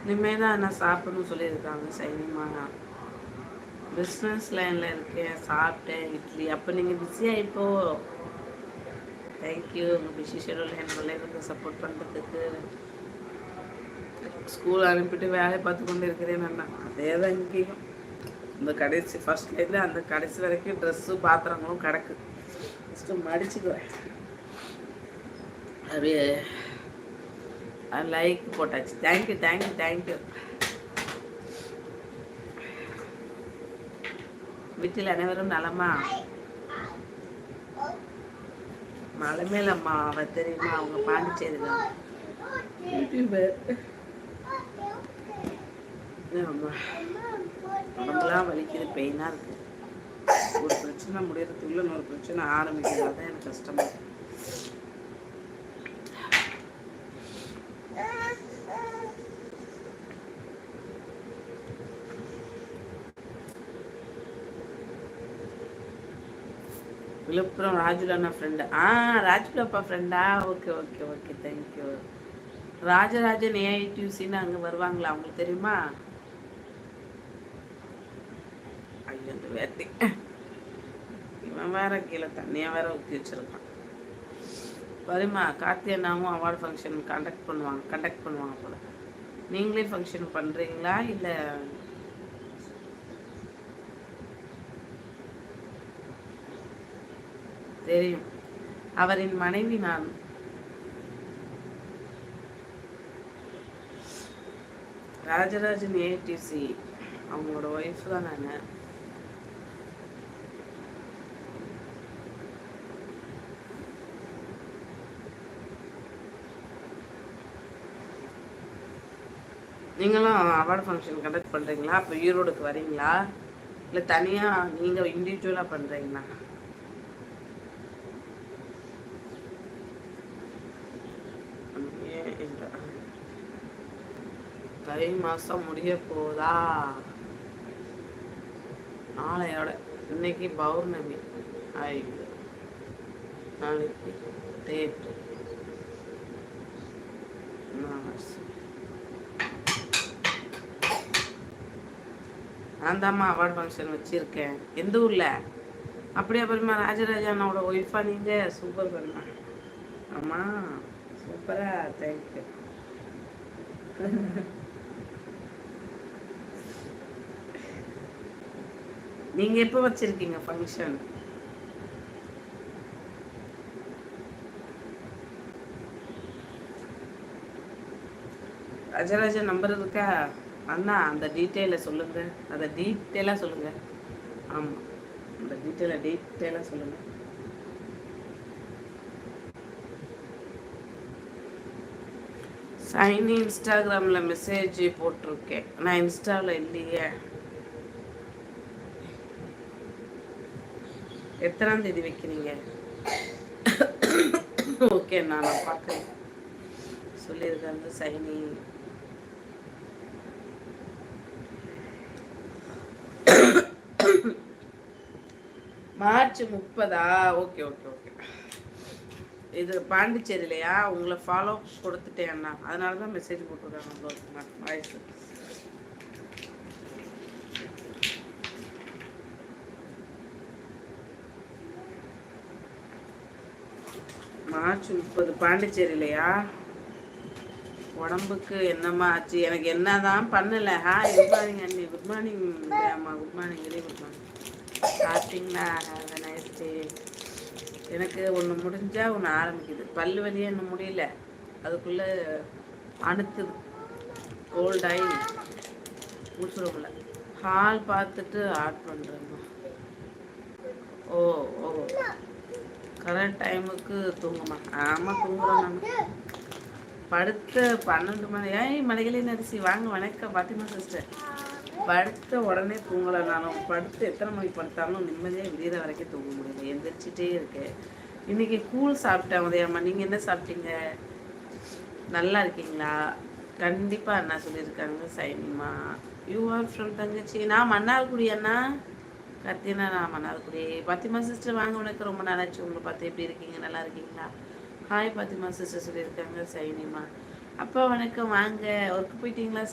இனிமேல் தான் நான் சாப்பிடணும்னு சொல்லியிருக்காங்க சைனிமா. பிஸ்னஸ் லைனில் இருக்கேன், சாப்பிட்டேன் இட்லி. அப்போ நீங்கள் பிஸியாக இப்போ. தேங்க்யூ உங்கள் பிஸி ஷெடியூல் என்னோட இருந்து சப்போர்ட் பண்ணுறதுக்கு. ஸ்கூல் அனுப்பிட்டு வேலையை பார்த்து கொண்டு இருக்கிறேன் நான். அதே தான் இங்கேயும். இந்த கடைசி ஃபர்ஸ்ட்லேருந்து அந்த கடைசி வரைக்கும் ட்ரெஸ்ஸு பாத்திரங்களும் கிடக்கு. ஃபஸ்ட்டு மடிச்சுக்குவேன். அப்படியே லைக் போட்டாச்சு. Thank you thank you thank you. வீட்டில் அனைவரும் நலமா? மலை மேலம்மா அவ தெரியுமா? அவங்க பாண்டிச்சேரி தான் யூடியூபர். ஆமாம், உடம்புலாம் வலிக்குது, பெயினாக இருக்குது. ஒரு பிரச்சனை முடியறதுக்குள்ள இன்னொரு பிரச்சனை ஆரம்பிக்கிறது. தான் எனக்கு கஷ்டமா இருக்கு. விழுப்புரம் ராஜுலண்ணா ஃப்ரெண்டு. ராஜுலப்பா ஃப்ரெண்டா? Okay okay okay thank you. Rajarajan ஏஐடியூசின்னு அங்கே வருவாங்களா அவங்களுக்கு தெரியுமா? ஐயோ வேட்டி இவன் வேற கீழே தண்ணியாக வேற ஊற்றி வச்சிருக்கான். வருமா கார்த்தி அண்ணாவும் அவார்டு ஃபங்க்ஷன் கண்டக்ட் பண்ணுவாங்க போல. நீங்களே ஃபங்க்ஷன் பண்ணுறீங்களா இல்லை? தெரியும், அவரின் மனைவி நான். ராஜராஜன் ஏடிசி அவங்களோட ஒய்ஃப் தான் நான். நீங்களும் அவார்டு ஃபங்க்ஷன் கண்டக்ட் பண்ணுறீங்களா? அப்போ ஈரோடுக்கு வரீங்களா இல்லை தனியாக நீங்கள் இண்டிவிஜுவலாக பண்ணுறீங்களா? தை மாதம் முடிய போதா? நாளையோட. இன்னைக்கு பௌர்ணமி. நாளைக்கு டேட். நான் தாம்மா அவார்டு ஃபங்க்ஷன் வச்சுருக்கேன். எந்த ஊரில்? அப்படியே அப்புறமா ராஜராஜனோட ஒய்ஃபா நீங்கள்? சூப்பர் பண்ணா. ஆமாம் சூப்பரா, தேங்க்யூ. நீங்க எப்போ வச்சிருக்கீங்க ஃபங்க்ஷன்? ராஜராஜன் நம்பர் இருக்கா அண்ணா? அந்த டீட்டெயிலை சொல்லுங்க, அதை டீட்டெயிலாக சொல்லுங்க. ஆமாம், அந்த டீட்டெயிலாக சொல்லுங்க. சைனி இன்ஸ்டாகிராமில் மெசேஜ் போட்டிருக்கேன். நான் இன்ஸ்டாவில் இல்லையே. எத்தனாம் தேதி வைக்கிறீங்க? ஓகே, நான் பார்க்குறேன். சொல்லியிருக்காங்க Saini. March 30. Okay okay okay. இது பாண்டிச்சேரியிலையா? உங்களை ஃபாலோ கொடுத்துட்டேன் அண்ணா, அதனால தான் மெசேஜ் போட்டிருக்காங்க வாய்ஸ். மார்ச் 30 பாண்டிச்சேரியிலையா? உடம்புக்கு என்னம்மா ஆச்சு? எனக்கு என்னதான் பண்ணலை. ஹாய், குட் மார்னிங் அண்ணி. குட் மார்னிங் அம்மா. Good morning, very good morning. சாப்பிட்டீங்களா? Have a nice day. எனக்கு ஒன்று முடிஞ்சால் ஒன்று ஆரம்பிக்குது. பல்லு வலியே இன்னும் முடியல, அதுக்குள்ளே அணுத்துது. கோல்டாகி முடிச்சுடும்ல. ஹால் பார்த்துட்டு ஆட் பண்ணுறேம்மா. ஓ ஓ, கரெக்ட் டைமுக்கு தூங்குமா? ஆமாம் தூங்குறோம். நான் படுத்த 12 மணி. மலைகளின் அரிசி வாங்க. வணக்கம் பாத்திமா சிஸ்டர். படுத்த உடனே தூங்கலை. நானும் படுத்து எத்தனை மணிக்கு படுத்தாலும் நிம்மதியாக விடிகிற வரைக்கும் தூங்க முடியல. எந்திரிச்சிட்டே இருக்கேன். இன்றைக்கி கூழ் சாப்பிட்டேன் உதயம்மா. நீங்கள் என்ன சாப்பிட்டீங்க? நல்லா இருக்கீங்களா? கண்டிப்பாக அண்ணா சொல்லியிருக்காங்க சைனிமா. யூ ஆர் ஃப்ரம் தங்கச்சி. நான் மன்னார்குடி அண்ணா. கத்தினா நான் மன்னார்குடி. பாத்திமா சிஸ்டர் வாங்க. உனக்கு ரொம்ப நாளாச்சு உங்களை பார்த்து. எப்படி இருக்கீங்க? நல்லா இருக்கீங்களா? ஹாய் பாத்திமா சிஸ்டர் சொல்லியிருக்காங்க சைனிமா. அப்பா வணக்கம், வாங்க. ஒர்க்கு போயிட்டீங்களா?